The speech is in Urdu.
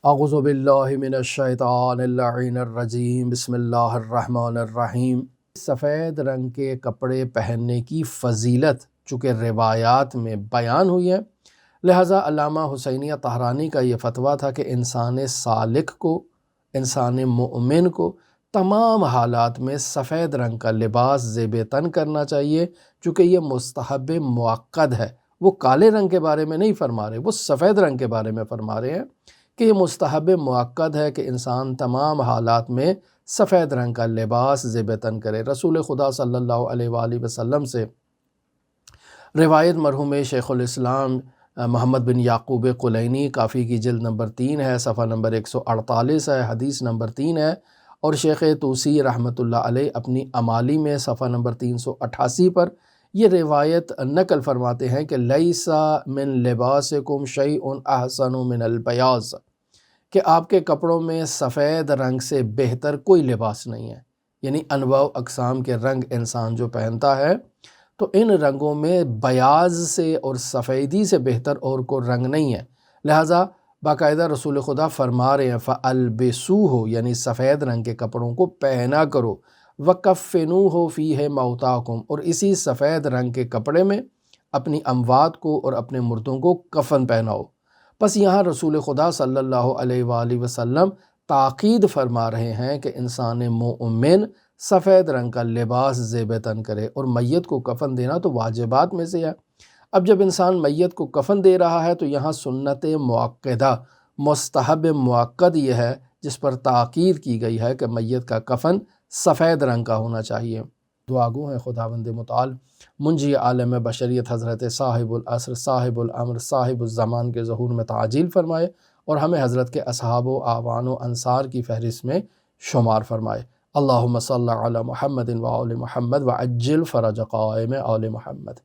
اعوذ باللہ من الشیطان اللعین الرجیم، بسم اللہ الرحمن الرحیم۔ سفید رنگ کے کپڑے پہننے کی فضیلت چونکہ روایات میں بیان ہوئی ہے، لہٰذا علامہ حسینیہ طہرانی کا یہ فتویٰ تھا کہ انسان سالک کو، انسان مؤمن کو تمام حالات میں سفید رنگ کا لباس زیب تن کرنا چاہیے، چونکہ یہ مستحب مؤکد ہے۔ وہ کالے رنگ کے بارے میں نہیں فرما رہے، وہ سفید رنگ کے بارے میں فرما رہے ہیں کہ یہ مستحب مؤکد ہے کہ انسان تمام حالات میں سفید رنگ کا لباس زیب تن کرے۔ رسول خدا صلی اللہ علیہ وآلہ وسلم سے روایت مرحوم شیخ الاسلام محمد بن یعقوب قلینی، کافی کی جلد نمبر 3 ہے، صفحہ نمبر 148 ہے، حدیث نمبر 3 ہے، اور شیخ توسی رحمۃ اللہ علیہ اپنی امالی میں صفحہ نمبر 388 پر یہ روایت نقل فرماتے ہیں کہ لیسا من لباسکم شیء احسن من البیاض، کہ آپ کے کپڑوں میں سفید رنگ سے بہتر کوئی لباس نہیں ہے۔ یعنی انواع و اقسام کے رنگ انسان جو پہنتا ہے تو ان رنگوں میں بیاض سے اور سفیدی سے بہتر اور کوئی رنگ نہیں ہے، لہٰذا باقاعدہ رسول خدا فرما رہے ہیں فَأَلْبِسُوهُ، یعنی سفید رنگ کے کپڑوں کو پہنا کرو، وَكَفِّنُوهُ فِيهِ مَوْتَاكُمْ، اور اسی سفید رنگ کے کپڑے میں اپنی اموات کو اور اپنے مردوں کو کفن پہناؤ۔ بس یہاں رسول خدا صلی اللہ علیہ وآلہ وسلم تاکید فرما رہے ہیں کہ انسان مومن سفید رنگ کا لباس زیب تن کرے، اور میت کو کفن دینا تو واجبات میں سے ہے۔ اب جب انسان میت کو کفن دے رہا ہے تو یہاں سنت مؤکدہ، مستحب مؤکد یہ ہے جس پر تاکید کی گئی ہے کہ میت کا کفن سفید رنگ کا ہونا چاہیے۔ دعا گو ہیں خداوند متعال منجی عالم بشریت حضرت صاحب العصر، صاحب الامر، صاحب الزمان کے ظہور میں تعجیل فرمائے، اور ہمیں حضرت کے اصحاب و اعوان و انصار کی فہرست میں شمار فرمائے۔ اللہم صلی علی محمد و آل محمد وعجل فرج قائم آل محمد۔